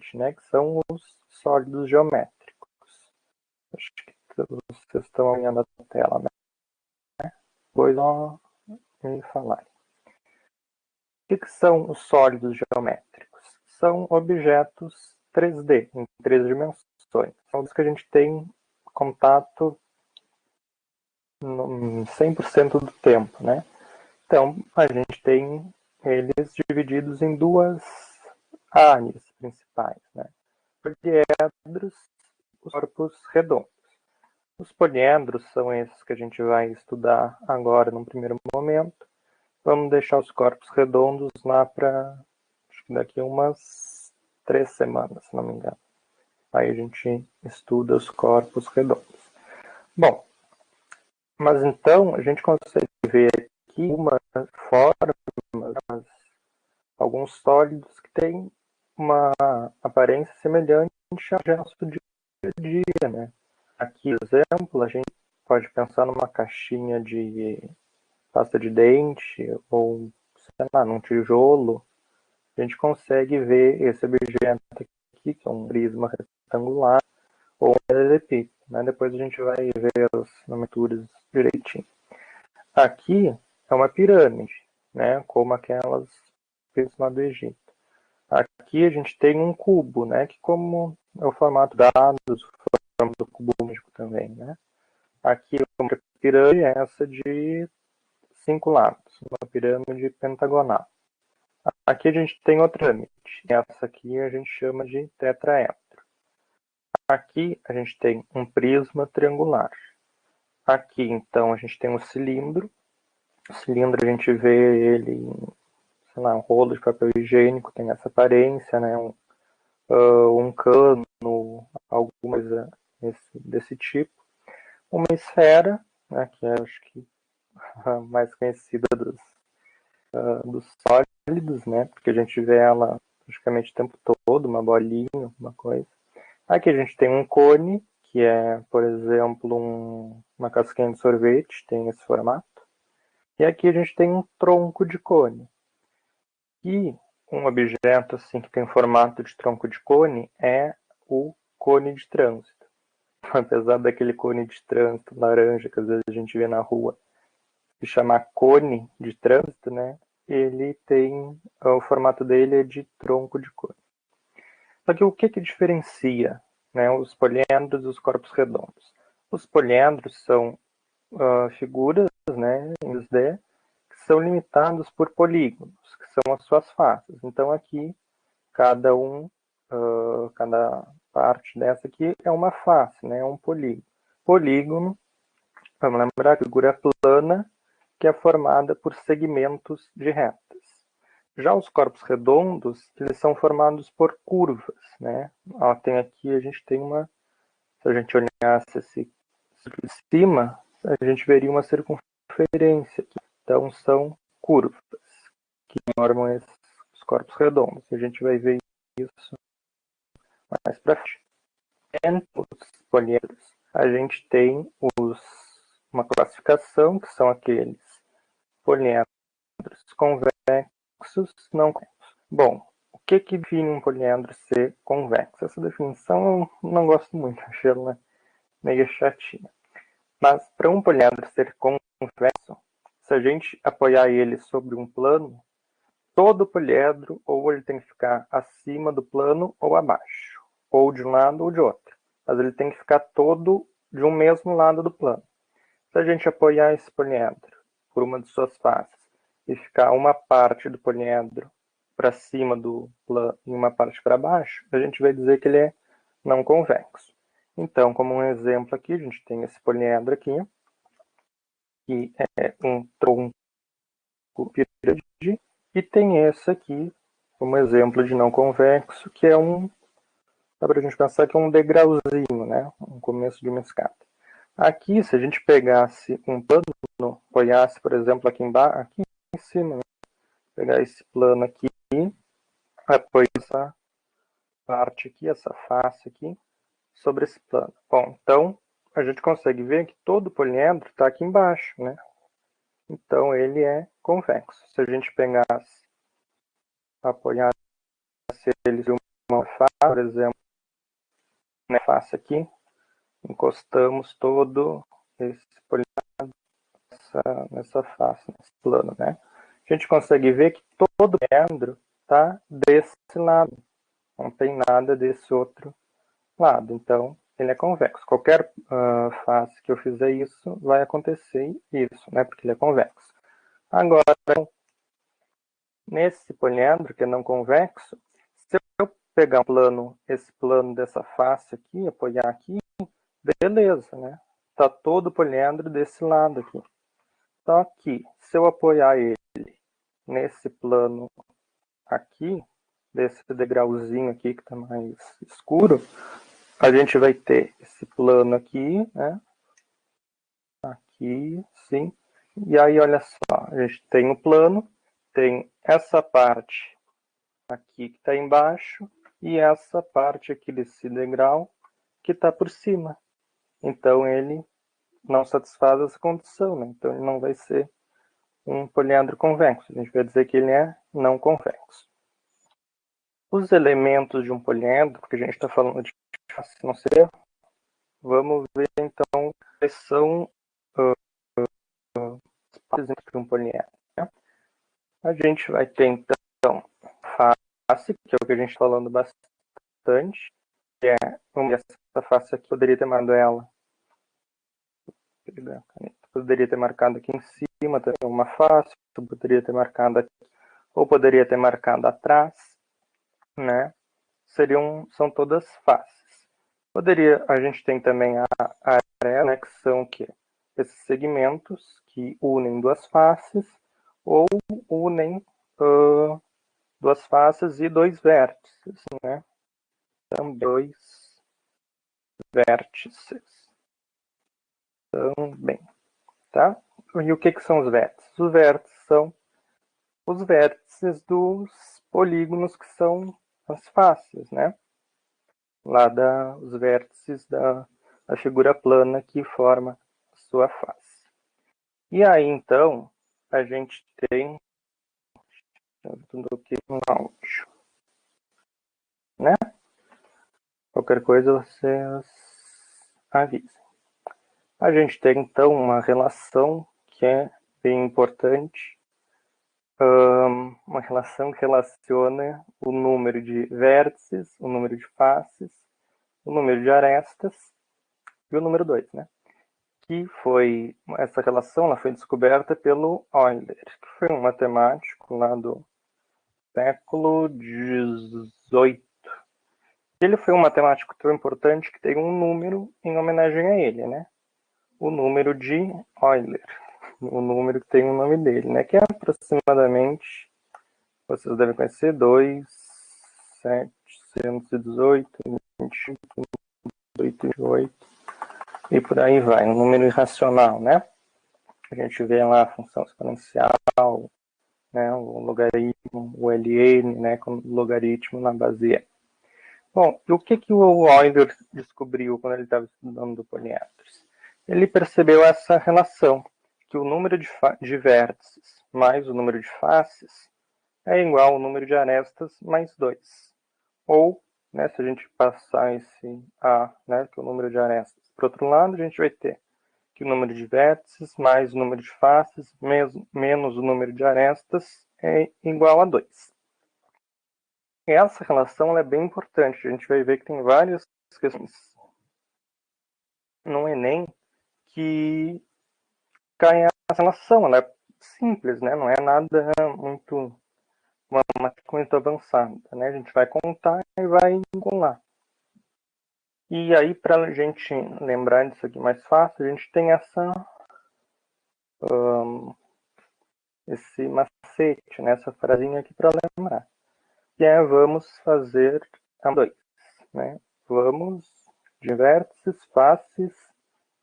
importante, né? Que são os sólidos geométricos. Acho que vocês estão olhando a tela, né? Depois vão me falar. O que são os sólidos geométricos? São objetos 3D, em 3 dimensões. São os que a gente tem contato 100% do tempo, né? Então, a gente tem eles divididos em 2 áreas principais, né? Poliedros, os corpos redondos. Os poliedros são esses que a gente vai estudar agora num primeiro momento. Vamos deixar os corpos redondos lá para, acho que daqui a umas 3 semanas, se não me engano. Aí a gente estuda os corpos redondos. Bom, mas então a gente consegue ver aqui uma forma, alguns sólidos que têm uma aparência semelhante ao nosso dia a dia, né? Aqui, por exemplo, a gente pode pensar numa caixinha de pasta de dente ou, sei lá, num tijolo. A gente consegue ver esse objeto aqui, que é um prisma retangular ou um paralelepípedo, né? Depois a gente vai ver as nomenclaturas direitinho. Aqui é uma pirâmide, né? Como aquelas lá do Egito. Aqui a gente tem um cubo, né? Que como é o formato dados, o formato do cubo mágico também, né? Aqui uma pirâmide é essa de 5 lados, uma pirâmide pentagonal. Aqui a gente tem outra pirâmide, essa aqui a gente chama de tetraedro. Aqui a gente tem um prisma triangular. Aqui então a gente tem um cilindro. O cilindro a gente vê ele em, sei lá, um rolo de papel higiênico, tem essa aparência, né? Um cano, alguma coisa desse tipo. Uma esfera, né, que é, acho que a mais conhecida dos sólidos, né, porque a gente vê ela praticamente o tempo todo, uma bolinha, uma coisa. Aqui a gente tem um cone, que é, por exemplo, uma casquinha de sorvete, tem esse formato. E aqui a gente tem um tronco de cone. E um objeto assim que tem formato de tronco de cone é o cone de trânsito. Apesar daquele cone de trânsito laranja que às vezes a gente vê na rua se chamar cone de trânsito, né? Ele tem, o formato dele é de tronco de cone. Só que o que diferencia, né, os poliedros dos corpos redondos? Os poliedros são figuras, né, em 2D, que são limitados por polígonos, que são as suas faces. Então aqui, cada parte dessa aqui é uma face, né, é um polígono. Polígono, vamos lembrar, figura plana, que é formada por segmentos de retas. Já os corpos redondos, eles são formados por curvas, né? Ó, tem aqui, a gente tem uma, se a gente olhasse esse de cima, a gente veria uma circunferência aqui. Então são curvas que formam os corpos redondos. A gente vai ver isso mais para frente. Entre os poliedros, a gente tem uma classificação, que são aqueles poliedros convexos, não convexos. Bom, o que define um poliedro ser convexo? Essa definição eu não gosto muito, achei ela meio chatinha. Mas para um poliedro ser convexo, se a gente apoiar ele sobre um plano, todo poliedro ou ele tem que ficar acima do plano ou abaixo, ou de um lado ou de outro. Mas ele tem que ficar todo de um mesmo lado do plano. Se a gente apoiar esse poliedro por uma de suas faces e ficar uma parte do poliedro para cima do plano e uma parte para baixo, a gente vai dizer que ele é não convexo. Então, como um exemplo aqui, a gente tem esse poliedro aqui, que é um tronco pirâmide, e tem esse aqui, como exemplo de não convexo, que é dá para a gente pensar que é um degrauzinho, né? Um começo de uma escada. Aqui, se a gente pegasse um plano, apoiasse, por exemplo, aqui embaixo, aqui em cima, né? Pegar esse plano aqui, apoiar essa parte aqui, essa face aqui, sobre esse plano. Bom, então, a gente consegue ver que todo poliedro está aqui embaixo, né? Então, ele é convexo. Se a gente pegasse, apoiasse ele de uma face, por exemplo, na face aqui, encostamos todo esse poliedro nessa face, nesse plano, né? A gente consegue ver que todo o poliedro está desse lado, não tem nada desse outro lado, então ele é convexo. Qualquer face que eu fizer isso, vai acontecer isso, né? Porque ele é convexo. Agora, nesse poliedro que é não convexo, se eu pegar esse plano dessa face aqui, apoiar aqui, beleza, né? Tá todo o poliedro desse lado aqui. Só que, se eu apoiar ele nesse plano aqui, desse degrauzinho aqui que está mais escuro, a gente vai ter esse plano aqui, né? Aqui, sim. E aí, olha só, a gente tem o plano, tem essa parte aqui que está embaixo e essa parte aqui desse degrau que está por cima. Então, ele não satisfaz essa condição, né? Então, ele não vai ser um poliedro convexo. A gente vai dizer que ele é não convexo. Os elementos de um poliedro, porque a gente está falando de face não ser, vamos ver então quais são as partes de um poliedro. Né? A gente vai ter então face, que é o que a gente está falando bastante, que é essa face aqui, poderia ter marcado ela. Poderia ter marcado aqui em cima também uma face, poderia ter marcado aqui, ou poderia ter marcado atrás, né? São todas faces. A gente tem também a arela, né, que são o quê? Esses segmentos que unem duas faces ou unem duas faces e dois vértices, né? São dois vértices também, tá? E o que são os vértices? Os vértices são os vértices dos polígonos que são as faces, né? Lá os vértices da figura plana que forma a sua face. E aí, então, a gente tem tudo aqui no áudio, né? Qualquer coisa vocês avisem. A gente tem, então, uma relação que é bem importante, uma relação que relaciona o número de vértices, o número de faces, o número de arestas e o número 2, né? Que foi, essa relação ela foi descoberta pelo Euler, que foi um matemático lá do século XVIII. Ele foi um matemático tão importante que tem um número em homenagem a ele, né? O número de Euler, o número que tem o nome dele, né? Que é aproximadamente, vocês devem conhecer, 2.718, 25, 28 e por aí vai, um número irracional, né? A gente vê lá a função exponencial, né, o logaritmo, o ln, né, com logaritmo na base e. Bom, e o que o Euler descobriu quando ele estava estudando poliedros? Ele percebeu essa relação, que o número de vértices mais o número de faces é igual ao número de arestas mais 2. Ou, né, se a gente passar esse A, né, que é o número de arestas, para o outro lado, a gente vai ter que o número de vértices mais o número de faces menos o número de arestas é igual a 2. Essa relação é bem importante. A gente vai ver que tem várias questões no Enem que caem essa relação. Ela é simples, né? Não é nada muito avançada, né? A gente vai contar e vai engolar. E aí, para a gente lembrar disso aqui mais fácil, a gente tem esse macete, né? Essa frasinha aqui para lembrar. Que é vamos fazer a 2, né? Vamos de vértices, faces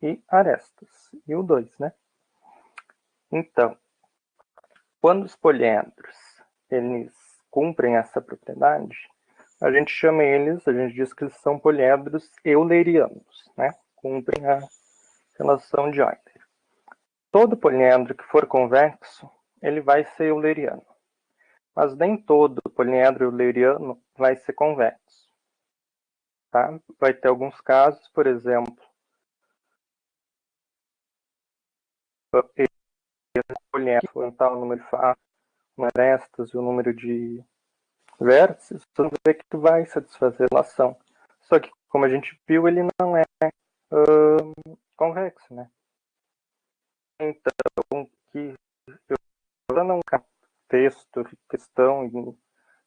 e arestas. E o 2, né? Então, quando os poliedros eles cumprem essa propriedade, a gente chama eles, a gente diz que eles são poliedros eulerianos, né? Cumprem a relação de Euler. Todo poliedro que for convexo, ele vai ser euleriano. Mas nem todo poliedro euleriano vai ser convexo. Tá? Vai ter alguns casos, por exemplo, aumentar o número de faces, arestas e o número de vértices, você vai ver que tu vai satisfazer a relação. Só que, como a gente viu, ele não é convexo, né? Então, que eu não texto, questão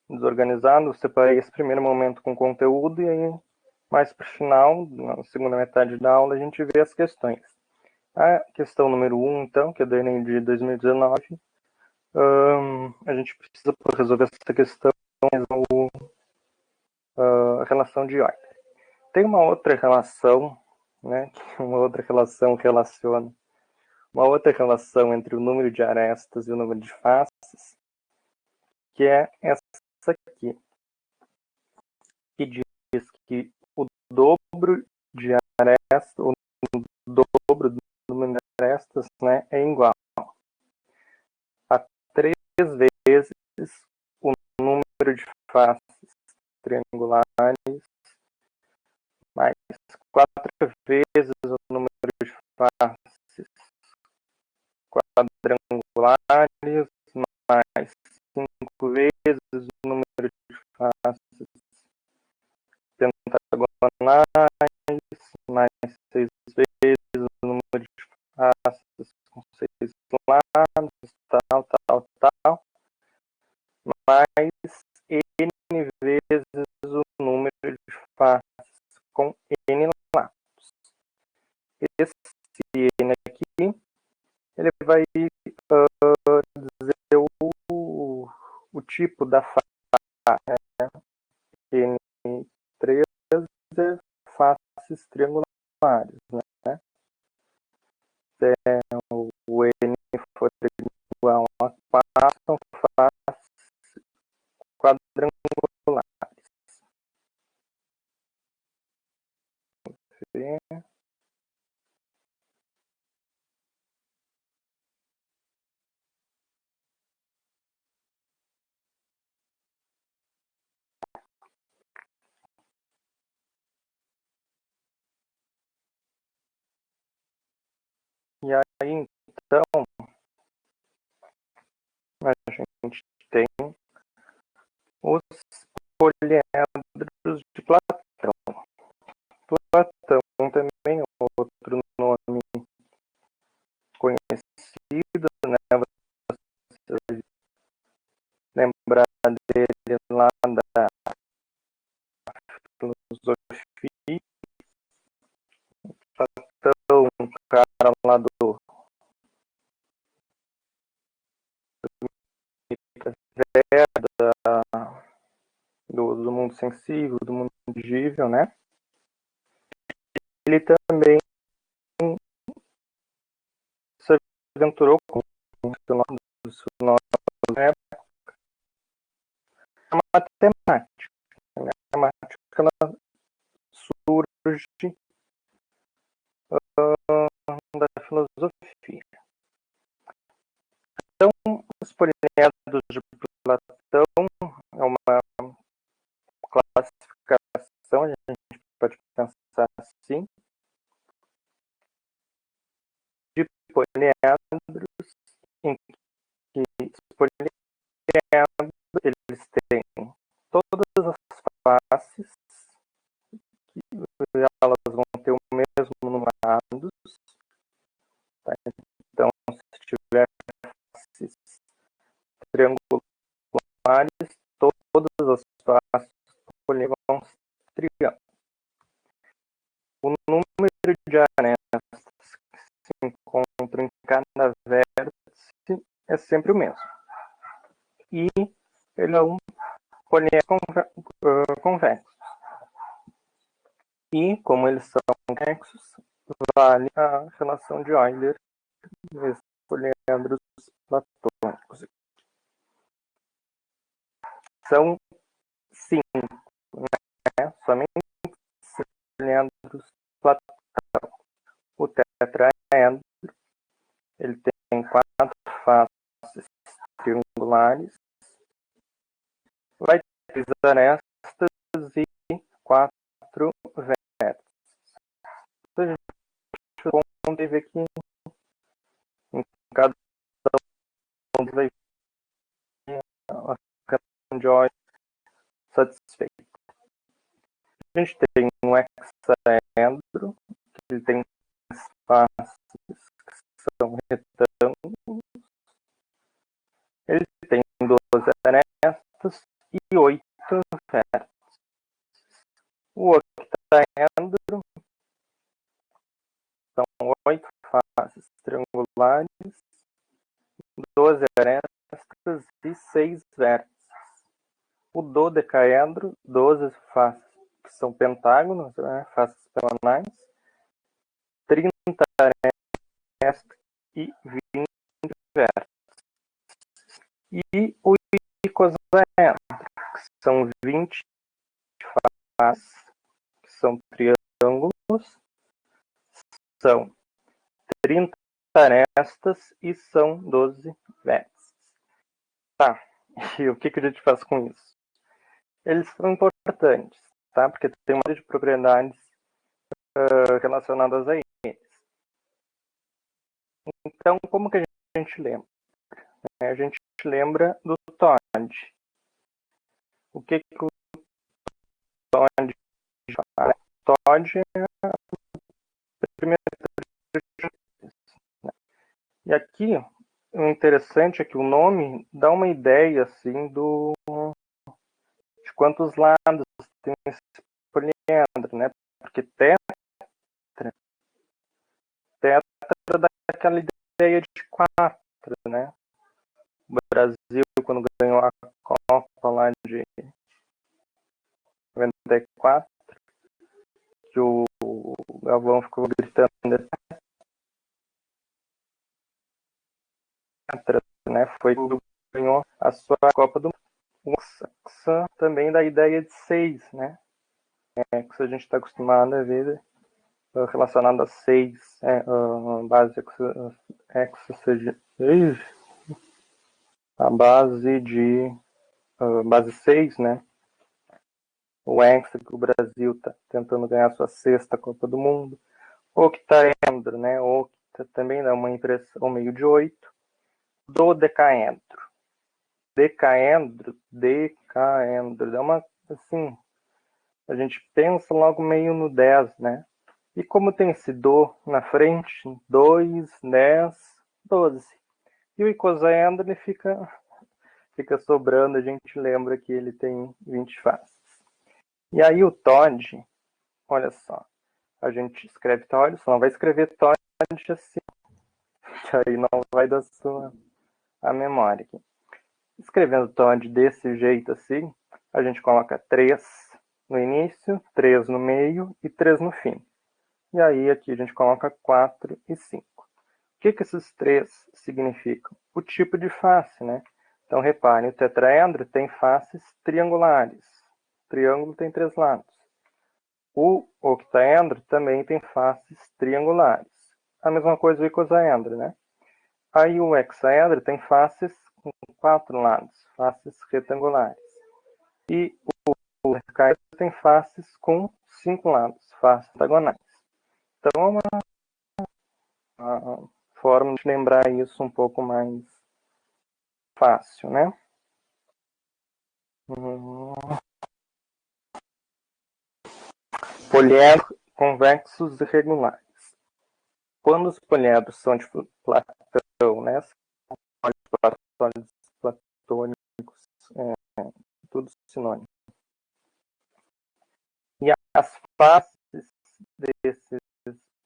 desorganizado, eu separei esse primeiro momento com conteúdo e aí, mais para o final, na segunda metade da aula, a gente vê as questões. A questão número 1, então, que é do Enem de 2019, a gente precisa resolver essa questão, a relação de Euler. Tem uma outra relação, né? Uma outra relação relaciona uma outra relação entre o número de arestas e o número de faces, que é essa aqui, que diz que o dobro de arestas, o dobro do número de arestas, né, é igual a 3 vezes o número de faces triangulares mais 4 vezes o número de faces quadrangulares mais 5 vezes o número de faces pentagonais mais 6 vezes o número de faces com 6 lados, tal, mais n vezes o número de faces com n lados. Esse n aqui, ele vai dizer o tipo da face, né? N3 é faces triangulares, né? Se o n for igual a 4, são faces quadrangulares. E aí, então, a gente tem os poliedros de Platão. Platão também é outro nome conhecido, né? Você lembrar dele lá da filosofia. Platão, um cara lá do mundo sensível, do mundo intangível, né? Ele também se aventurou com o nome a matemática. A matemática ela surge da filosofia. Então, os poliedros de Platão é uma classificação, a gente pode pensar assim, de poliedros em que os poliedros eles têm todas as faces, que elas vão ter o mesmo número, tá? Então, se tiver faces triangulares, todas as faces do polígono vão ser triângulos. O número de arestas que se encontram em cada vértice é sempre o mesmo. E ele é um poliedro convexo. E, como eles são convexos, vale a relação de Euler nesses poliedros platônicos. São 5, né? Somente 5 poliedros platônicos. O tetraedro, ele tem 4 faces triangulares, vai ter 3 arestas e 4 a gente conta e vê que em cada um vai ter a grandiosa satisfeita. A gente tem um hexaedro, que ele tem faces que são retângulos. Ele tem 12 arestas e 8 vértices. O octaedro são 8 faces triangulares, 12 arestas e 6 vértices. O dodecaedro, 12 faces que são pentágonos, né, faces pentagonais, 30 arestas e 20 vértices. E o icosaedro, que são 20 faces, que são triângulos, são 30 arestas e são 12 vértices. Tá, e o que a gente faz com isso? Eles são importantes, tá? Porque tem uma série de propriedades relacionadas a eles. Então, como que a gente lembra? A gente lembra do Todd. O que o Todd faz? O Todd é a primeira. E aqui, o interessante é que o nome dá uma ideia assim de quantos lados tem esse poliedro, né? Porque tetra dá aquela ideia de 4, né? O Brasil, quando ganhou a Copa lá de 94, que o Galvão ficou gritando tetra, né? Foi o que ganhou a sua Copa do Mundo. O hexa também dá a ideia de 6, né? Que a gente está acostumado a ver relacionado a 6, base hexa seja a base de base 6, né? O hexa que o Brasil está tentando ganhar a sua 6ª Copa do Mundo. Octaedro, né? Octa também dá uma impressão meio de 8. Dodecaedro. Decaedro, dá uma, assim, a gente pensa logo meio no 10, né? E como tem esse do na frente, 2, 10, 12. E o icosaedro, ele fica sobrando, a gente lembra que ele tem 20 faces. E aí o Todd, olha só, a gente escreve Todd, só não vai escrever Todd assim, que aí não vai dar a memória aqui. Escrevendo Todd desse jeito assim, a gente coloca 3 no início, 3 no meio e 3 no fim. E aí aqui a gente coloca 4 e 5. O que esses 3 significam? O tipo de face, né? Então reparem, o tetraedro tem faces triangulares. O triângulo tem 3 lados. O octaedro também tem faces triangulares. A mesma coisa o icosaedro, né? Aí o hexaedro tem faces com 4 lados, faces retangulares. E o decaedro tem faces com 5 lados, faces hexagonais. Então é uma forma de lembrar isso um pouco mais fácil, né? Poliedros convexos e regulares. Quando os poliedros são de Platão, né? Sólidos platônicos, tudo sinônimo. E as faces desses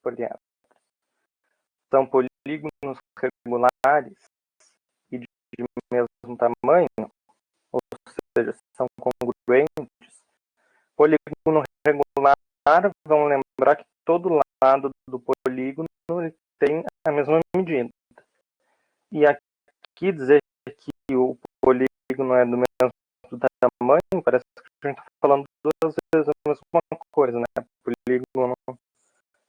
poliedros são polígonos regulares e de mesmo tamanho, ou seja, são congruentes. Polígono regular, vamos lembrar que todo lado do polígono tem a mesma medida. E aqui dizer que o polígono é do mesmo tamanho, parece que a gente está falando duas vezes a mesma coisa, né? Polígono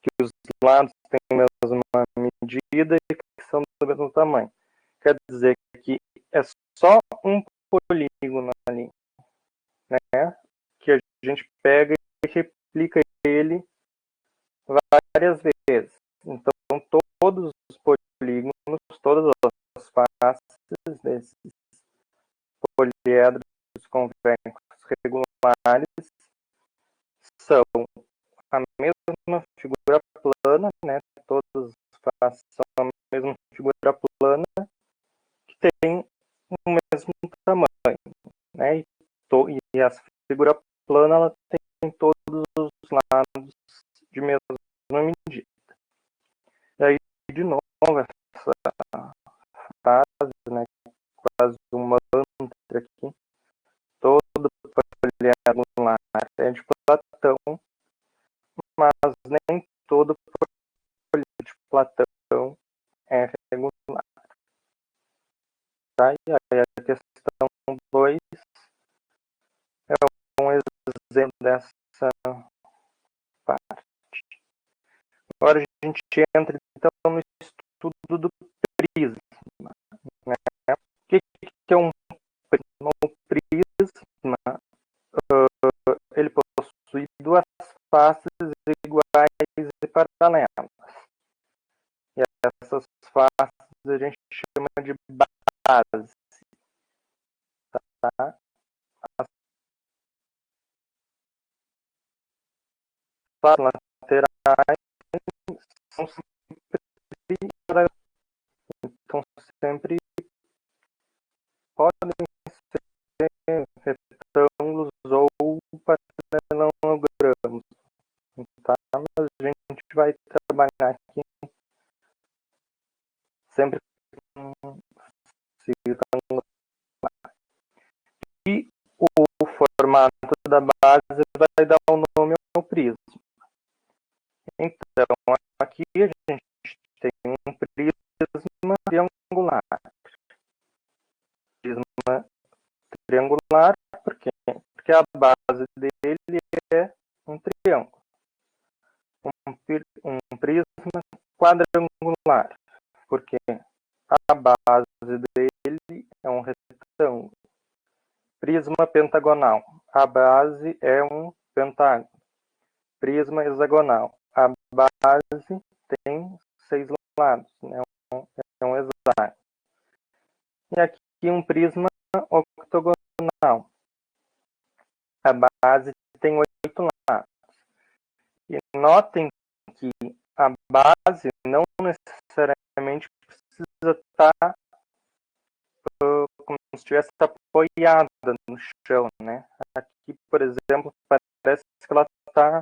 que os lados têm a mesma medida e que são do mesmo tamanho. Quer dizer que é só um polígono ali, né? Que a gente pega e replica ele várias vezes. Então, todos os polígonos, todas as faces desses poliedros convexos regulares são a mesma figura plana, né? Todas as faces são a mesma figura plana que tem o mesmo tamanho, né? E a figura plana ela tem todos os lados de mesma medida. E aí, de novo, essa frase, né? Quase um mantra aqui. Todo poliedro angular é de Platão, mas nem todo poliedro de Platão é regular. Tá? E aí a questão 2 é um exemplo dessa parte. Agora a gente entra então no estudo do prisma. Né? O que é um prisma? Um prisma ele possui duas faces iguais e paralelas. E essas faces a gente chama de base. Tá? As faces laterais são sempre paralelas. Então sempre podem ser retângulos ou paralelogramas. Tá? Mas a gente vai trabalhar aqui sempre com retângulo. E o formato da base vai dar o nome ao prisma. Então, aqui a gente tem um prisma triangular. Prisma triangular, por quê? Porque a base dele é um triângulo. Um prisma quadrangular, porque a base dele é um retângulo. Prisma pentagonal, a base é um pentágono. Prisma hexagonal, a base tem 6 lados, né? É um hexágono. E aqui um prisma octogonal, a base tem 8 lados. E notem que a base não necessariamente precisa estar como se estivesse apoiada no chão, né? Aqui, por exemplo, parece que ela está,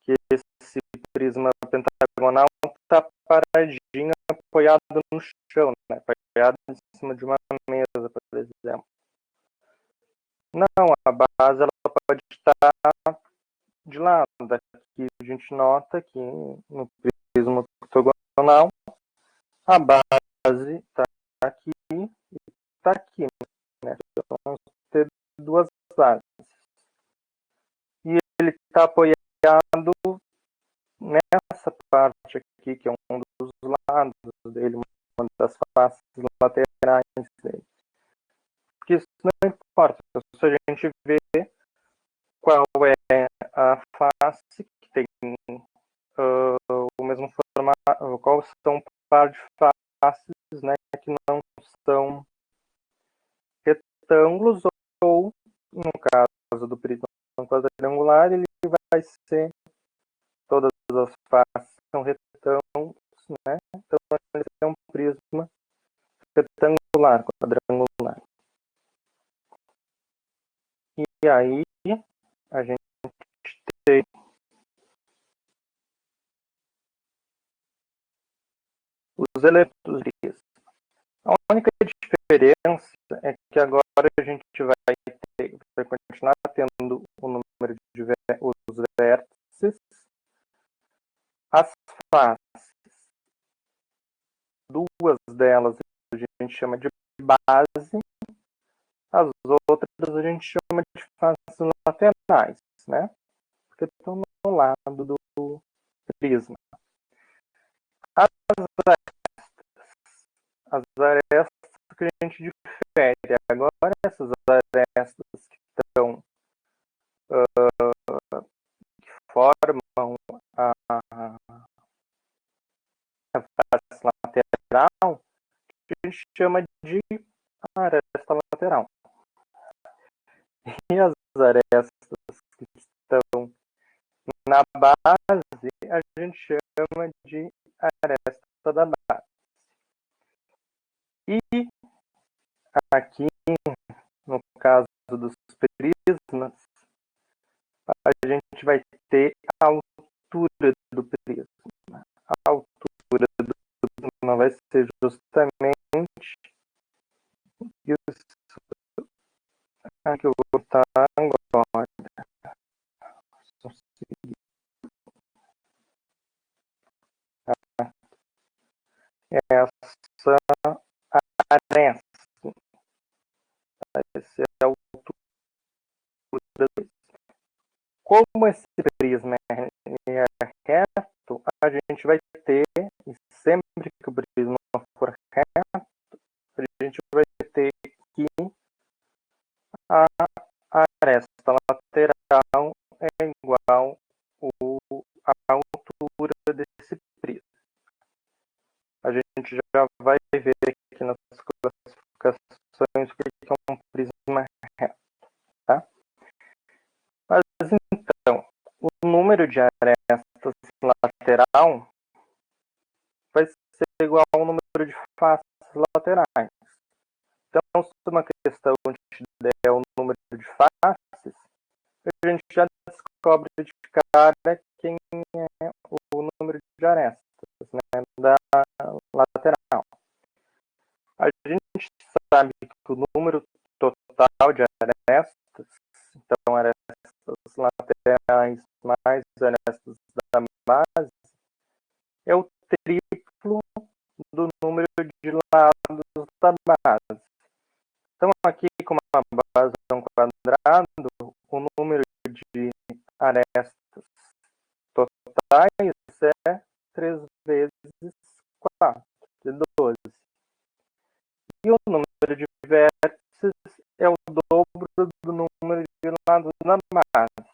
que esse prisma pentagonal está paradinho, apoiado no chão, né? Apoiado em cima de uma mesa, por exemplo. Não, a base ela pode estar de lado. Aqui a gente nota que no prisma octogonal a base está aqui e está aqui, né? Então vamos ter duas bases. E ele está apoiado nessa parte aqui, que é um dos lados dele, uma das faces laterais dele. Porque isso não importa, se a gente vê qual é a face que tem o mesmo formato, qual são um par de faces, né, que não são retângulos, ou no caso do prisma quadrangular, ele vai ser, todas as faces são retângulos, né? Então ele é um prisma retangular, quadrangular. E aí a gente tem os elementos disso. A única diferença é que agora a gente vai continuar tendo o número de os vértices, as faces. Duas delas a gente chama de base, as outras a gente chama de faces laterais, né? Porque estão no lado do prisma. As arestas que a gente difere agora, essas arestas que estão que formam chama de aresta lateral. E as arestas que estão na base, a gente chama de aresta da base. E aqui, no caso dos prismas, a gente vai ter a altura do prisma. A altura do prisma vai ser justamente isso aqui eu vou botar agora. Essa aresta vai ser a altura do prisma. Como esse prisma é reto, a gente vai ter, e sempre que o prisma for reto, a gente vai ter que a aresta lateral é igual à altura desse prisma. A gente já vai ver aqui nas classificações o que é um prisma reto. Tá? Mas então, o número de arestas lateral vai ser igual ao número de faces laterais. Então, se uma questão te der o número de faces, a gente já descobre de cara quem é o número de arestas, né, da lateral. A gente sabe que o número total de arestas, então arestas laterais mais arestas da base, é o triplo do número de lados da base. Então, aqui, como a base é um quadrado, o número de arestas totais é 3 vezes 4, de 12. E o número de vértices é o dobro do número de lados da base.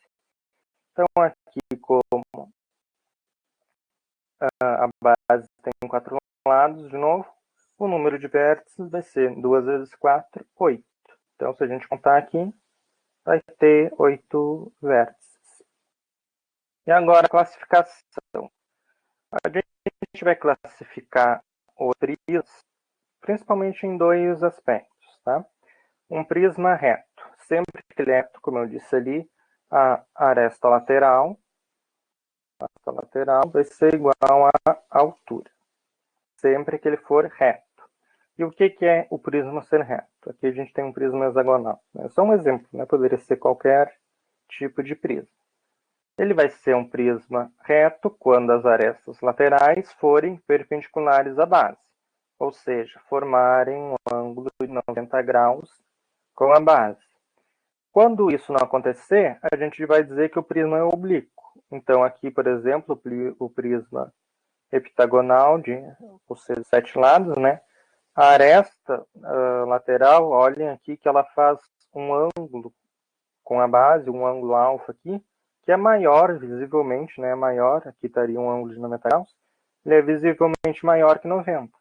Então, aqui, como a base tem 4 lados, de novo, o número de vértices vai ser 2 vezes 4, 8. Então, se a gente contar aqui, vai ter 8 vértices. E agora, a classificação. A gente vai classificar o prisma principalmente em 2 aspectos. Tá? Um prisma reto. Sempre que ele é reto, como eu disse ali, a aresta lateral vai ser igual à altura. Sempre que ele for reto. E o que é o prisma ser reto? Aqui a gente tem um prisma hexagonal. É só um exemplo, né? Poderia ser qualquer tipo de prisma. Ele vai ser um prisma reto quando as arestas laterais forem perpendiculares à base, ou seja, formarem um ângulo de 90 graus com a base. Quando isso não acontecer, a gente vai dizer que o prisma é oblíquo. Então, aqui, por exemplo, o prisma heptagonal, ou seja, 7 lados, né? A aresta lateral, olhem aqui que ela faz um ângulo com a base, um ângulo alfa aqui, que é maior, visivelmente, né? Maior, aqui estaria um ângulo de 90 graus, ele é visivelmente maior que 90.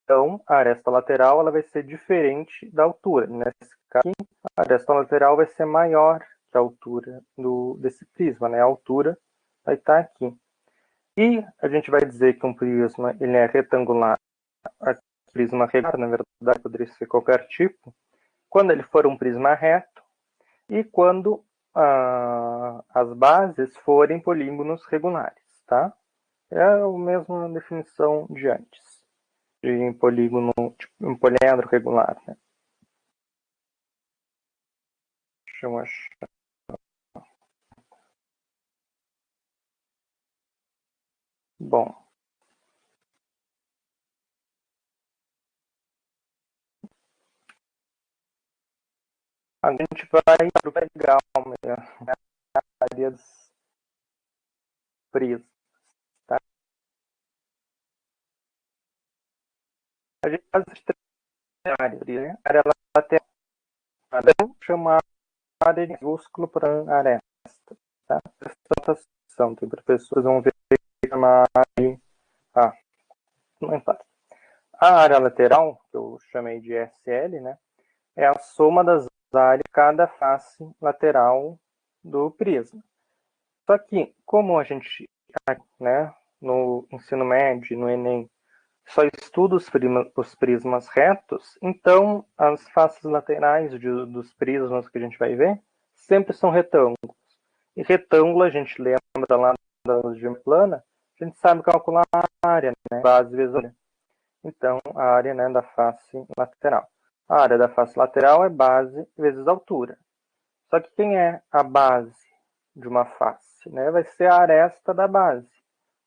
Então, a aresta lateral ela vai ser diferente da altura. Nesse caso, a aresta lateral vai ser maior que a altura desse prisma, né? A altura vai estar aqui. E a gente vai dizer que um prisma ele é retangular, prisma regular, na verdade, poderia ser qualquer tipo, quando ele for um prisma reto e quando as bases forem polígonos regulares, tá? É a mesma definição de antes, de um polígono, tipo, um poliedro regular, né? Deixa eu achar. Bom, a gente vai para o background, né? Áreas prismas, tá? A gente faz as três áreas, né? A área lateral, chamada área de músculo por aresta, tá? Atenção, tem professores que vão ver que chama não importa. A área lateral, que eu chamei de SL, né, é a soma das áreas de cada face lateral do prisma. Só que, como a gente, né, no ensino médio, no Enem, só estuda os prismas retos, então as faces laterais dos prismas que a gente vai ver sempre são retângulos. E retângulo, a gente lembra lá da geometria plana, a gente sabe calcular a área, né, base vezes área. Então, a área, né, da face lateral. A área da face lateral é base vezes altura. Só que quem é a base de uma face? Né? Vai ser a aresta da base.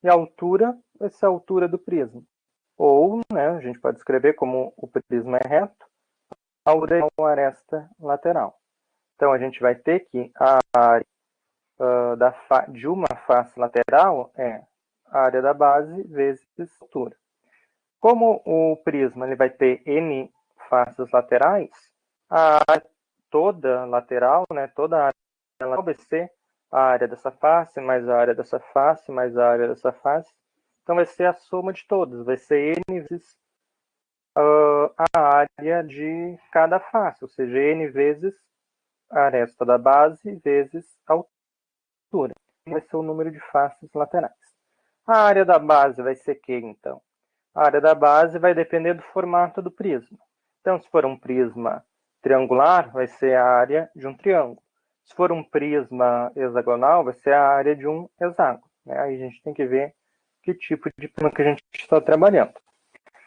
E a altura vai ser a altura do prisma. Ou, né, a gente pode escrever como o prisma é reto, a altura é a aresta lateral. Então, a gente vai ter que a área de uma face lateral é a área da base vezes a altura. Como o prisma ele vai ter N faces laterais, a área toda lateral, né, toda a área lateral vai ser a área dessa face, mais a área dessa face, mais a área dessa face. Então vai ser a soma de todas, vai ser N vezes a área de cada face, ou seja, N vezes a aresta da base vezes a altura. Vai ser o número de faces laterais. A área da base vai ser Q, então? A área da base vai depender do formato do prisma. Então, se for um prisma triangular, vai ser a área de um triângulo. Se for um prisma hexagonal, vai ser a área de um hexágono. Né? Aí a gente tem que ver que tipo de prisma que a gente está trabalhando.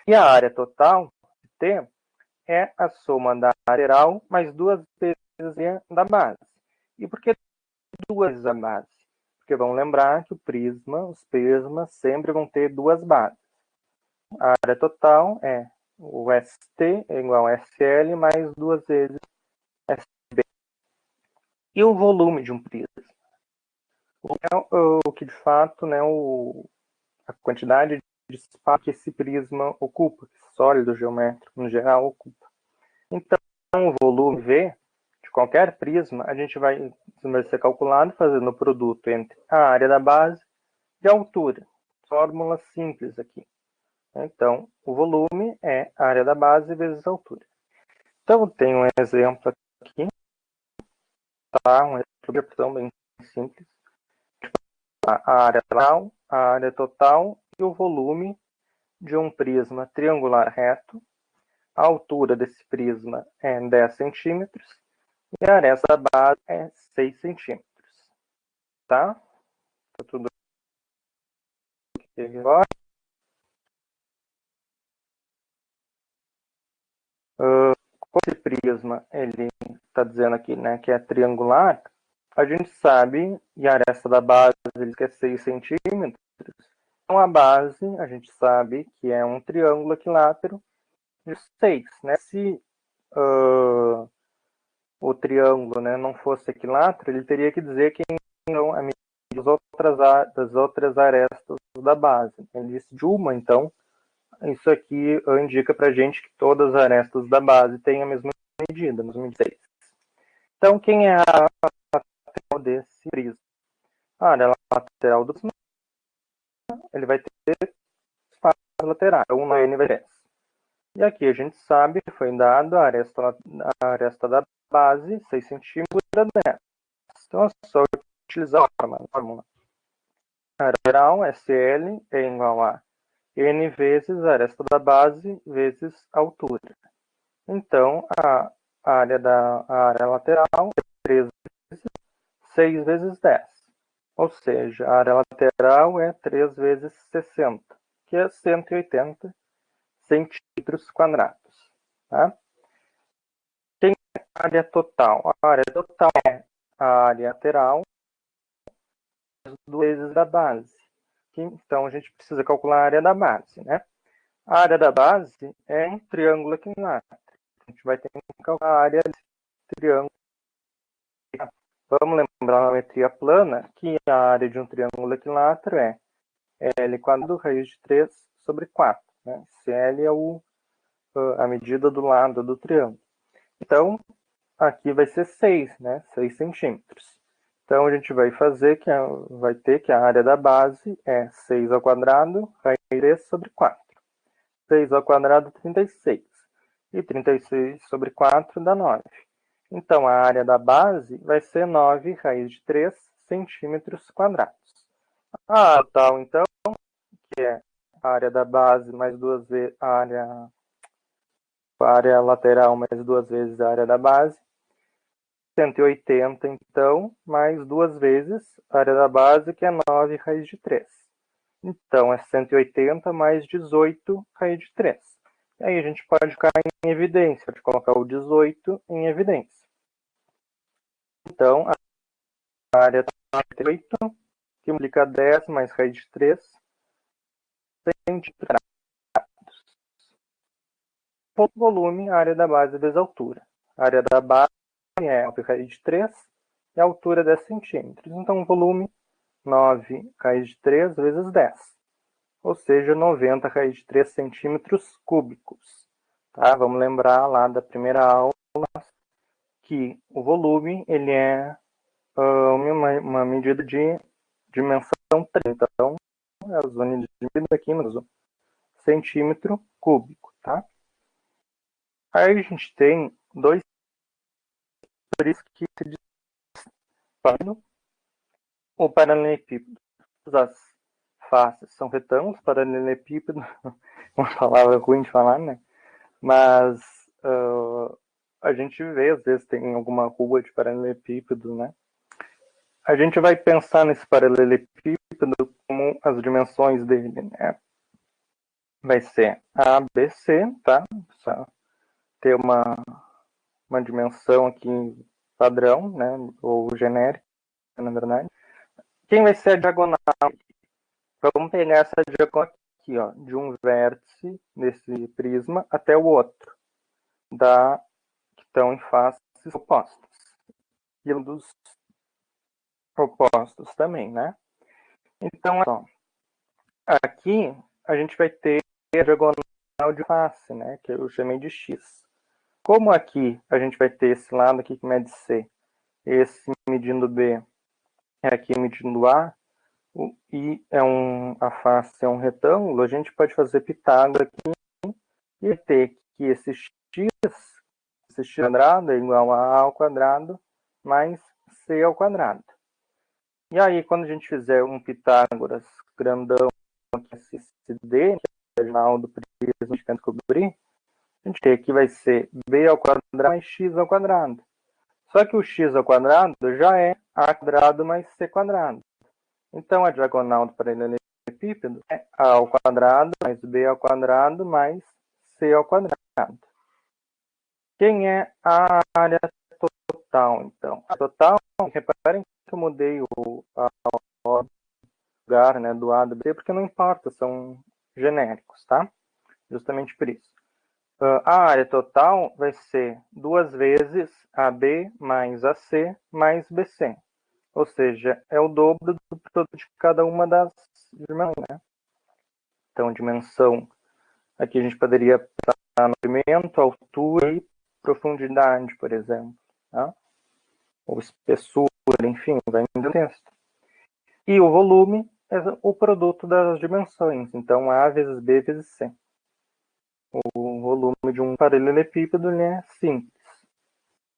E a área total de T é a soma da área lateral mais duas vezes da base. E por que duas vezes a base? Porque vamos lembrar que os prismas sempre vão ter duas bases. A área total é o ST é igual a SL mais duas vezes SB. E o volume de um prisma? É o que de fato, né, a quantidade de espaço que esse prisma ocupa, que esse sólido geométrico no geral ocupa. Então, o volume V de qualquer prisma, a gente vai ser calculado fazendo o produto entre a área da base e a altura. Fórmula simples aqui. Então, o volume é a área da base vezes a altura. Então, tem um exemplo aqui, tá? Uma expressão bem simples. A área total, a área total e o volume de um prisma triangular reto. A altura desse prisma é 10 centímetros e a aresta da base é 6 centímetros. Tá? Tá tudo aqui agora. Como esse prisma ele está dizendo aqui, né, que é triangular, a gente sabe, e a aresta da base ele é 6 centímetros, então a base a gente sabe que é um triângulo equilátero de 6. Né? Se o triângulo, né, não fosse equilátero, ele teria que dizer que então, a medida das outras arestas da base. Ele disse de uma, então isso aqui indica para a gente que todas as arestas da base têm a mesma medida, a mesma medida. Então, quem é a lateral desse prisma? A área lateral do prisma, ele vai ter espaço lateral, então na N vai ter 10. E aqui a gente sabe que foi dado a aresta da base, 6 centímetros, 10. Então é só utilizar a fórmula. A área lateral, SL, é igual a N vezes a aresta da base vezes a altura. Então, a área lateral é 3 vezes 6 vezes 10. Ou seja, a área lateral é 3 vezes 60, que é 180 centímetros quadrados. Tá? Tem a área total. A área total é a área lateral duas vezes da base. Então, a gente precisa calcular a área da base. Né? A área da base é um triângulo equilátero. A gente vai ter que calcular a área desse triângulo. Vamos lembrar na geometria plana que a área de um triângulo equilátero é L quadrado raiz de 3 sobre 4. Né? Se L é a medida do lado do triângulo. Então, aqui vai ser 6, né? 6 centímetros. Então, a gente vai ter que a área da base é 6 ao quadrado, raiz de 3 sobre 4. 6 ao quadrado, 36. E 36 sobre 4 dá 9. Então, a área da base vai ser 9 raiz de 3 centímetros quadrados. A total, então, que é a área da base mais duas vezes a área lateral mais duas vezes a área da base. 180, então, mais duas vezes a área da base, que é 9 raiz de 3. Então, é 180 mais 18 raiz de 3. E aí a gente pode ficar em evidência, pode colocar o 18 em evidência. Então, a área está 8, que multiplica 10 mais raiz de 3, centímetros. O volume, a área da base vezes a altura. A área da base é 9 raiz de 3 e a altura 10 centímetros. Então, o volume 9 raiz de 3 vezes 10. Ou seja, 90 raiz de 3 centímetros cúbicos. Tá? Vamos lembrar lá da primeira aula que o volume ele é uma medida de dimensão 30. Então, as unidades de medida aqui no centímetro cúbico. Tá? Aí a gente tem dois que se disparam. O paralelepípedo, as faces são retângulos, paralelepípedo, uma palavra ruim de falar, né? Mas a gente vê, às vezes tem alguma rua de paralelepípedo, né? A gente vai pensar nesse paralelepípedo como as dimensões dele, né? Vai ser A, B, C, tá? Só ter uma dimensão aqui padrão, né? Ou genérica, na verdade. Quem vai ser a diagonal? Vamos pegar essa diagonal aqui, ó, de um vértice nesse prisma até o outro, que estão em faces opostas. E um dos opostos também, né? Então, ó, aqui a gente vai ter a diagonal de face, né? Que eu chamei de X. Como aqui a gente vai ter esse lado aqui que mede C, esse medindo B, aqui medindo A, e a face é um retângulo, a gente pode fazer Pitágoras aqui e ter que esse x quadrado é igual a A ao quadrado mais C ao quadrado. E aí, quando a gente fizer um Pitágoras grandão, esse D, que é o original do prisma que a gente quer descobrir, a gente tem que vai ser B ao quadrado mais X ao quadrado. Só que o X ao quadrado já é A quadrado mais C quadrado. Então, a diagonal do paralelepípedo é A ao quadrado mais B ao quadrado mais C ao quadrado. Quem é a área total, então? A total, reparem que eu mudei o lugar, né, do A do B, porque não importa, são genéricos, tá? Justamente por isso. A área total vai ser duas vezes AB mais AC mais BC. Ou seja, é o dobro do produto de cada uma das dimensões, né? Então, dimensão, aqui a gente poderia pensar no comprimento, altura e profundidade, por exemplo. Tá? Ou espessura, enfim, vai indo no texto. E o volume é o produto das dimensões. Então, A vezes B vezes C. O volume de um paralelepípedo é simples.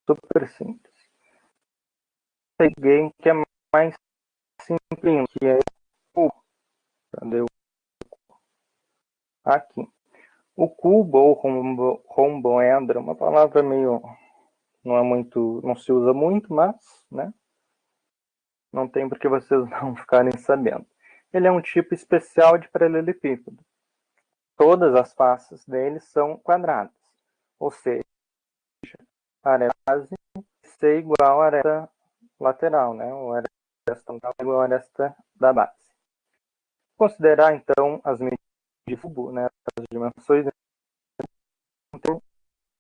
Super simples. Peguei que é mais simples, que é o cubo. Cadê o aqui? O cubo ou romboedro, uma palavra meio não se usa muito, mas, né? Não tem por que vocês não ficarem sabendo. Ele é um tipo especial de paralelepípedo. Todas as faces dele são quadradas, ou seja, a área base ser igual à aresta lateral, né? Ou aresta frontal igual à aresta da base. Considerar então as medidas de cubo, né? As dimensões então,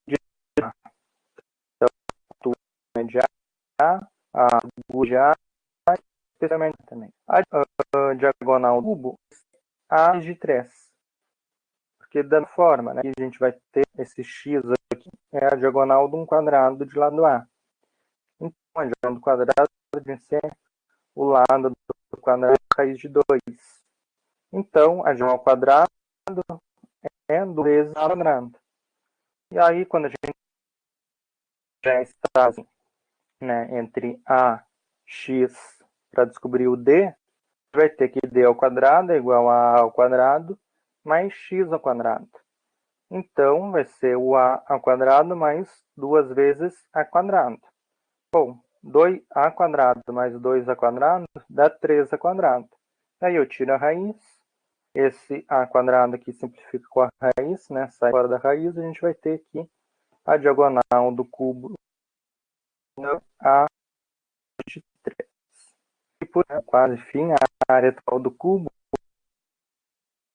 de de A, a de A, especialmente também. A diagonal do cubo, A de 3. Porque da forma, né, que a gente vai ter esse x aqui, é a diagonal de um quadrado de lado A. Então, a diagonal do quadrado vai ser o lado do quadrado raiz de 2. Então, a diagonal ao quadrado é 2 vezes a quadrado. E aí, quando a gente já está assim, né, entre a, x, para descobrir o d, vai ter que d ao quadrado é igual a ao quadrado mais x ao quadrado. Então, vai ser o a ao quadrado mais 2 vezes a quadrado. Bom, 2a quadrado mais 2a quadrado dá 3a quadrado. Aí eu tiro a raiz. Esse a quadrado aqui simplifica com a raiz, né? Sai fora da raiz, a gente vai ter aqui a diagonal do cubo a de 3. E por quase fim, a área total do cubo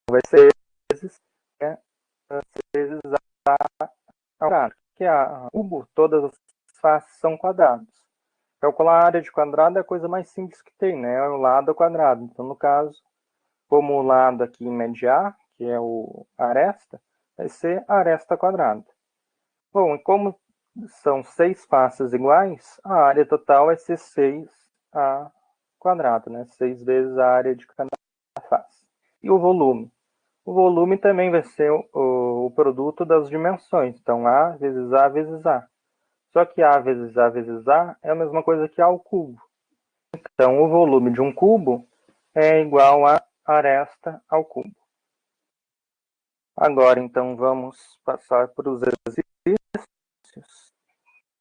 vai ser vezes, né, vezes a quadrado. Que a cubo, todas as faces são quadrados. Calcular a área de quadrado é a coisa mais simples que tem, né? É o lado ao quadrado. Então, no caso, como o lado aqui mediar, que é a aresta, vai ser a aresta quadrada. Bom, e como são 6 faces iguais, a área total vai ser 6a quadrado, né? 6 vezes a área de cada face. E o volume? O volume também vai ser o produto das dimensões. Então, A vezes A vezes A. Só que A vezes A vezes A é a mesma coisa que A ao cubo. Então, o volume de um cubo é igual a aresta ao cubo. Agora, então, vamos passar para os exercícios.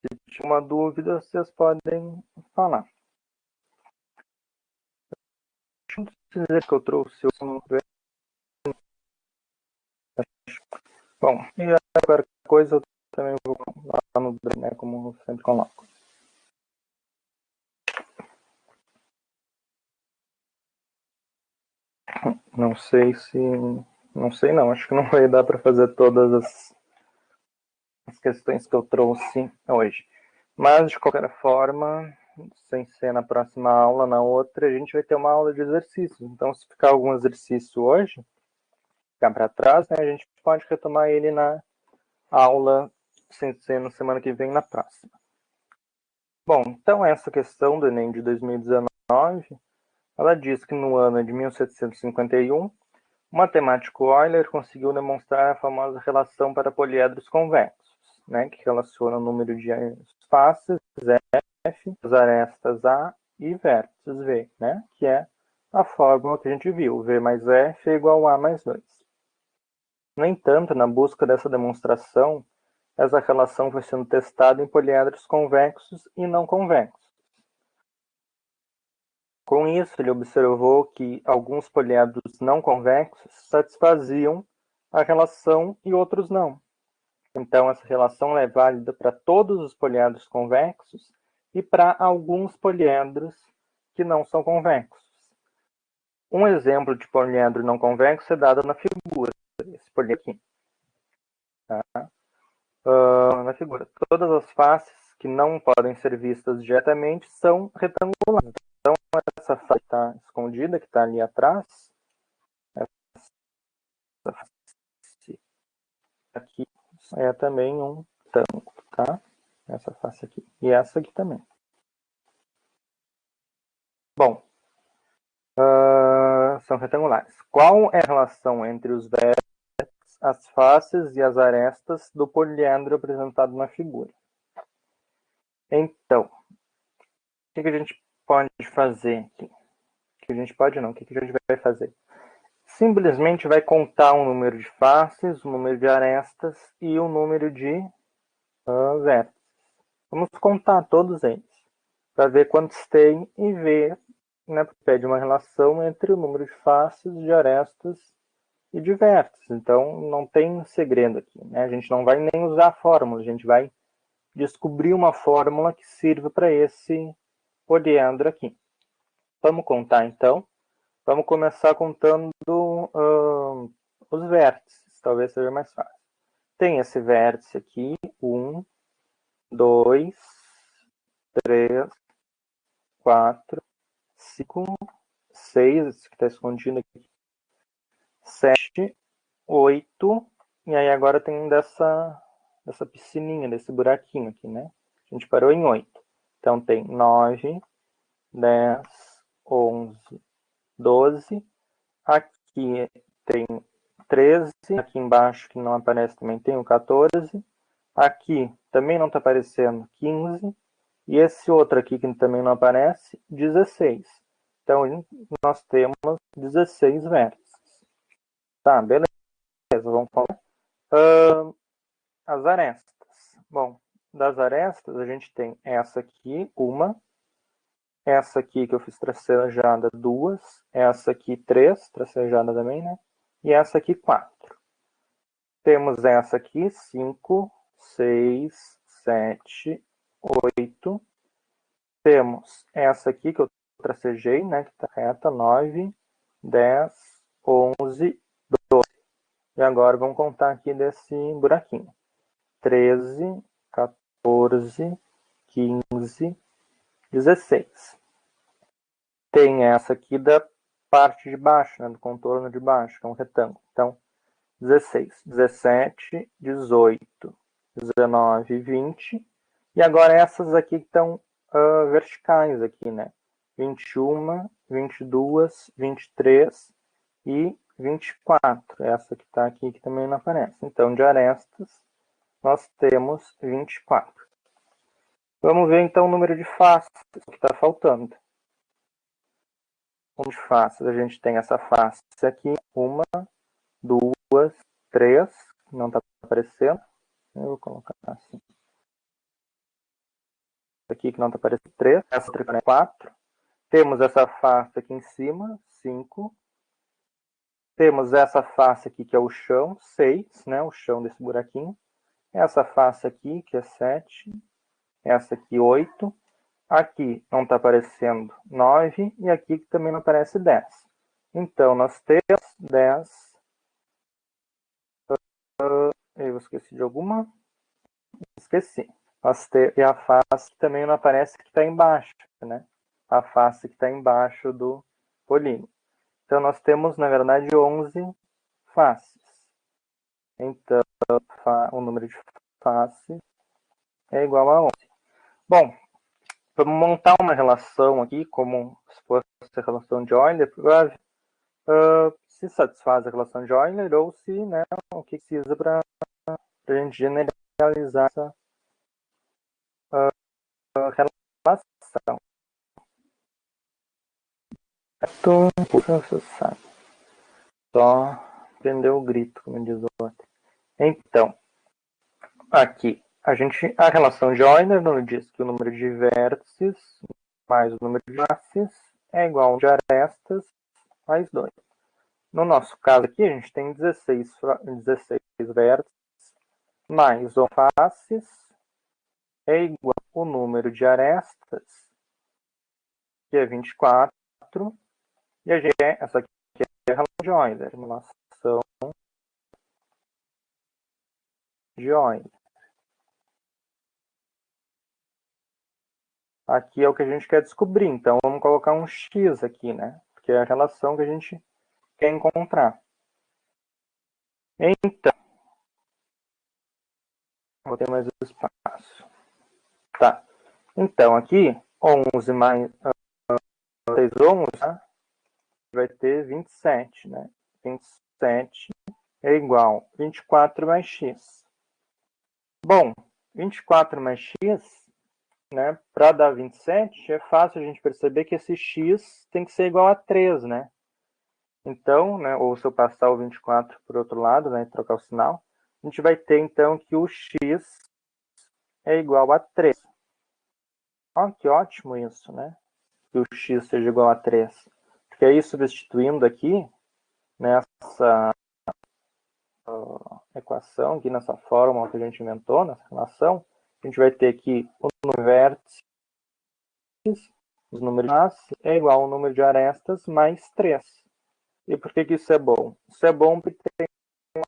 Se tiver uma dúvida, vocês podem falar. Deixa eu dizer que eu trouxe o... Bom, e qualquer coisa eu também vou lá no Drive, né, como eu sempre coloco. Não sei se... Não sei não, acho que não vai dar para fazer todas as questões que eu trouxe hoje. Mas, de qualquer forma, sem ser na próxima aula, na outra, a gente vai ter uma aula de exercícios. Então, se ficar algum exercício hoje, ficar para trás, né, a gente pode retomar ele na aula, sem ser na semana que vem, na próxima. Bom, então essa questão do Enem de 2019, ela diz que no ano de 1751, o matemático Euler conseguiu demonstrar a famosa relação para poliedros convexos, né, que relaciona o número de faces F, as arestas A e vértices V, né, que é a fórmula que a gente viu, V mais F é igual a mais 2. No entanto, na busca dessa demonstração, essa relação foi sendo testada em poliedros convexos e não convexos. Com isso, ele observou que alguns poliedros não convexos satisfaziam a relação e outros não. Então, essa relação é válida para todos os poliedros convexos e para alguns poliedros que não são convexos. Um exemplo de poliedro não convexo é dado na figura, esse poliedro aqui. Tá? Na figura, todas as faces que não podem ser vistas diretamente são retangulares. Então, essa face está escondida, que está ali atrás, essa face aqui é também um retângulo, tá? Essa face aqui. E essa aqui também. Bom, são retangulares. Qual é a relação entre os vértices, as faces e as arestas do poliedro apresentado na figura? Então, o que a gente pode fazer aqui? O que a gente pode não, o que a gente vai fazer? Simplesmente vai contar o número de faces, o número de arestas e o número de vértices. Vamos contar todos eles, para ver quantos tem e ver, né, pede uma relação entre o número de faces, de arestas e de vértices. Então, não tem segredo aqui, né? A gente não vai nem usar a fórmula, a gente vai descobrir uma fórmula que sirva para esse poliedro aqui. Vamos contar, então. Vamos começar contando os vértices, talvez seja mais fácil. Tem esse vértice aqui, 1, 2, 3, 4, 5, 6, esse que está escondido aqui, 7, 8, e aí agora tem dessa piscininha, desse buraquinho aqui, né? A gente parou em 8. Então tem 9, 10, 11, 12. Aqui tem 13, aqui embaixo que não aparece também tem o 14, aqui também não está aparecendo 15, e esse outro aqui que também não aparece, 16. Então, nós temos 16 vértices. Tá, beleza, vamos falar. As arestas. Bom, das arestas a gente tem essa aqui, uma, essa aqui que eu fiz tracejada, duas, essa aqui, três, tracejada também, né? E essa aqui, quatro. Temos essa aqui, 5, 6, 7, 8. Temos essa aqui que eu tracejei, né? Que está reta, 9, 10, 11, 12. E agora vamos contar aqui desse buraquinho. 13, 14, 15, 16. Tem essa aqui da parte de baixo, né? Do contorno de baixo, que é um retângulo. Então, 16, 17, 18, 19, 20. E agora essas aqui que estão verticais aqui, né? 21, 22, 23 e 24. Essa que está aqui que também não aparece. Então, de arestas, nós temos 24. Vamos ver então o número de faces que está faltando. O número de faces, a gente tem essa face aqui, uma, duas, três, não está aparecendo. Eu vou colocar assim. Aqui que não está aparecendo, 3. Essa outra é 4. Temos essa face aqui em cima, 5. Temos essa face aqui que é o chão, 6, né? O chão desse buraquinho. Essa face aqui que é 7. Essa aqui, 8. Aqui não está aparecendo 9. E aqui que também não aparece 10. Então, nós temos 10. Eu esqueci de alguma? Esqueci. E a face que também não aparece que está embaixo, né? A face que está embaixo do polígono. Então, nós temos, na verdade, 11 faces. Então, o número de faces é igual a 11. Bom, vamos montar uma relação aqui, como se fosse a relação de Euler, para se satisfaz a relação de Euler ou se, né, o que precisa para a gente generalizar essa relação. Você sabe. Só prendeu o grito, como diz o outro. Então, aqui, a relação de Euler nos diz que o número de vértices mais o número de faces é igual a de arestas mais 2. No nosso caso aqui, a gente tem 16 vértices mais o faces é igual ao número de arestas, que é 24, e a gente essa aqui é a relação de Euler, relação de Euler. Aqui é o que a gente quer descobrir, então vamos colocar um x aqui, né? Porque é a relação que a gente quer encontrar. Então, vou ter mais espaço. Tá. Então, aqui, 11 mais 6, 11, tá? Vai ter 27, né? 27 é igual a 24 mais x. Bom, 24 mais x, né? Para dar 27, é fácil a gente perceber que esse x tem que ser igual a 3, né? Então, né, ou se eu passar o 24 para o outro lado, né, trocar o sinal, a gente vai ter então que o x é igual a 3. Ó, que ótimo isso, né? Que o x seja igual a 3. Porque aí, substituindo aqui, nessa equação, aqui nessa fórmula que a gente inventou, nessa relação, a gente vai ter que o número de vértices, os números de faces, é igual ao número de arestas mais 3. E por que isso é bom? Isso é bom porque tem uma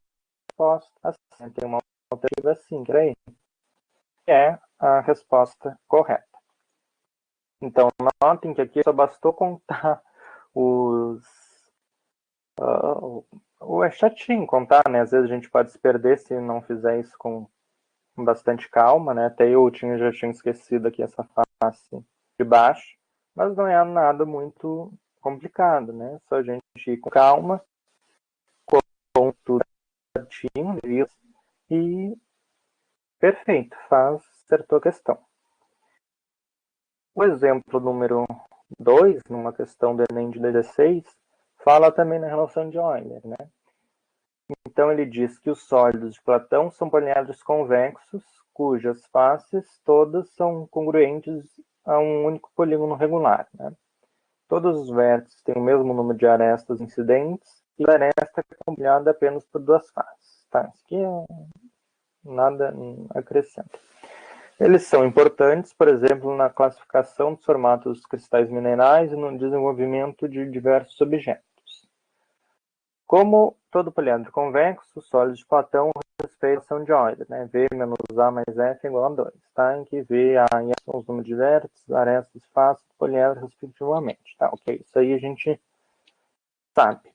resposta assim, tem uma alternativa assim, que é a resposta correta. Então, notem que aqui só bastou contar os... é chatinho contar, né? Às vezes a gente pode se perder se não fizer isso com bastante calma, né? Até eu já tinha esquecido aqui essa face de baixo, mas não é nada muito complicado, né? Só a gente ir com calma, ponto certinho, e perfeito, acertou a questão. O exemplo número 2, numa questão do Enem de 16, fala também na relação de Euler, né? Então ele diz que os sólidos de Platão são poliedros convexos, cujas faces todas são congruentes a um único polígono regular, né? Todos os vértices têm o mesmo número de arestas incidentes e a aresta é composta apenas por duas faces. Tá, isso aqui nada acrescenta. Eles são importantes, por exemplo, na classificação dos formatos dos cristais minerais e no desenvolvimento de diversos objetos. Como todo poliedro convexo, os sólidos de Platão respeitam a relação de Euler, né? V menos A mais F é igual a 2, tá? Em que V, A e F são os números de vértices, arestas, faces do poliedro, respectivamente. Tá, ok. Isso aí a gente sabe.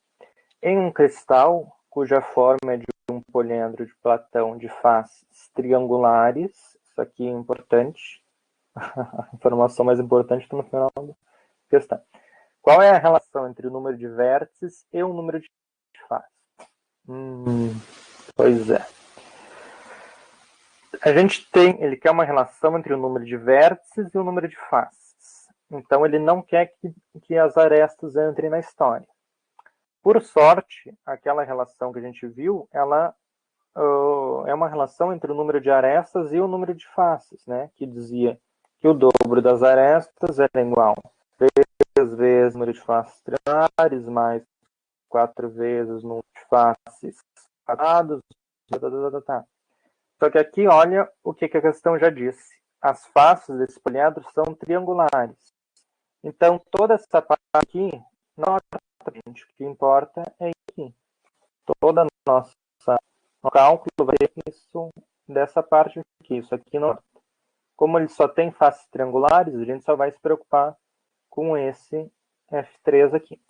Em um cristal, cuja forma é de um poliedro de Platão de faces triangulares, isso aqui é importante, a informação mais importante está no final da questão. Qual é a relação entre o número de vértices e o número de faces? Pois é. A gente tem, ele quer uma relação entre o número de vértices e o número de faces. Então ele não quer que as arestas entrem na história. Por sorte, aquela relação que a gente viu, ela é uma relação entre o número de arestas e o número de faces, né? Que dizia que o dobro das arestas era igual a 3 vezes o número de faces triangulares, mais 4 vezes o número de faces quadrados. Só que aqui, olha o que a questão já disse. As faces desse poliedro são triangulares. Então, toda essa parte aqui, não importa, o que importa é aqui. Toda a nosso cálculo vai ter isso dessa parte aqui. Isso aqui não. Como ele só tem faces triangulares, a gente só vai se preocupar com esse F3 aqui.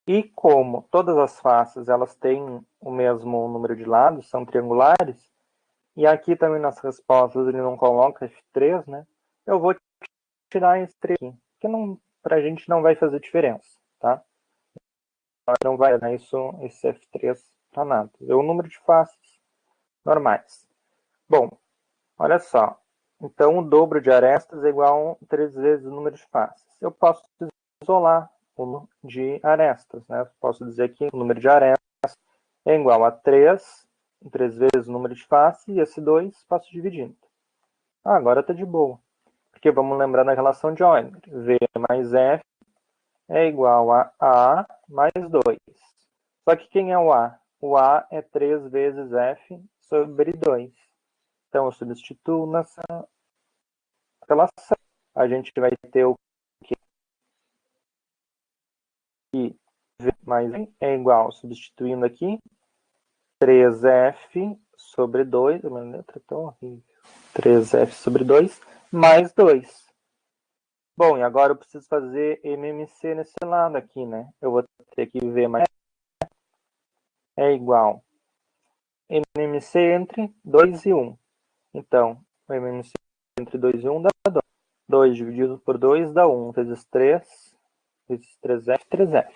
E como todas as faces elas têm o mesmo número de lados, são triangulares, e aqui também nas respostas ele não coloca F3, né? Eu vou tirar esse 3 aqui, que para a gente não vai fazer diferença, tá? Não vai dar isso, esse F3 para nada. É o número de faces normais. Bom, olha só. Então, o dobro de arestas é igual a 3 vezes o número de faces. Eu posso isolar o número de arestas, né? Eu posso dizer que o número de arestas é igual a 3 vezes o número de faces, e esse 2 passo dividindo. Agora está de boa. Porque vamos lembrar da relação de Euler. V mais F é igual a A mais 2. Só que quem é o A? O A é 3 vezes F sobre 2. Então, eu substituo nessa relação. A gente vai ter o que? V mais F é igual, substituindo aqui, 3F sobre 2. A minha letra é tão horrível. 3F sobre 2 mais 2. Bom, e agora eu preciso fazer MMC nesse lado aqui, né? Eu vou ter que V mais é igual MMC entre 2 e 1. Então, o MMC entre 2 e 1 dá 2. 2 dividido por 2 dá 1 vezes 3, vezes 3F, 3F.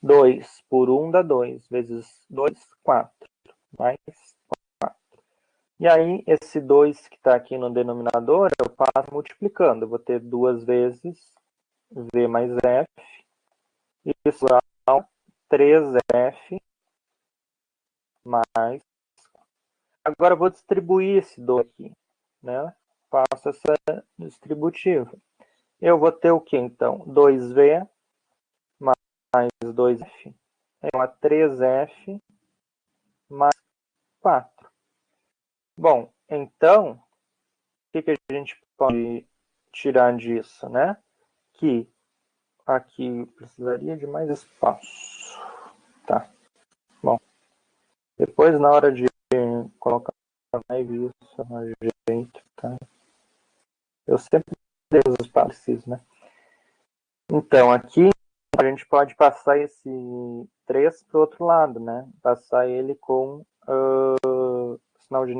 2 por 1 dá 2, vezes 2, 4. Mais 4. E aí, esse 2 que está aqui no denominador, eu passo multiplicando. Eu vou ter 2 vezes V mais F. Isso igual 3F mais. Agora eu vou distribuir esse 2 aqui, né? Faço essa distributiva. Eu vou ter o que então? 2V mais 2F é igual a 3F mais 4. Bom, então, o que a gente pode tirar disso, né? Que aqui precisaria de mais espaço. Tá. Bom, depois na hora de colocar na live isso a jeito, tá? Eu sempre dei os espaços, né? Então, aqui a gente pode passar esse 3 para o outro lado, né? Passar ele com sinal de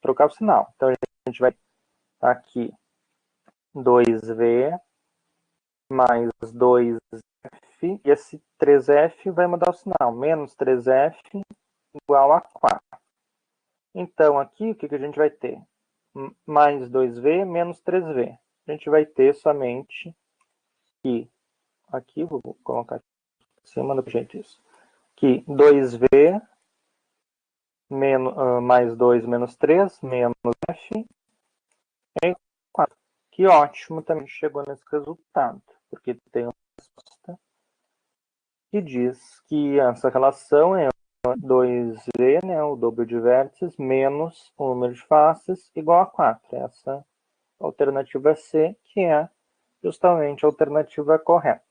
trocar o sinal. Então, a gente vai aqui 2V mais 2 e esse 3F vai mudar o sinal. Menos 3F igual a 4. Então, aqui, o que a gente vai ter? Mais 2V menos 3V. A gente vai ter somente que, aqui, vou colocar aqui em cima do jeito isso, que 2V menos, mais 2 menos 3 menos F é 4. Que ótimo, também chegou nesse resultado, porque tem uma resposta que diz que essa relação é 2V, né, o dobro de vértices, menos o número de faces, igual a 4. Essa alternativa C, que é justamente a alternativa correta.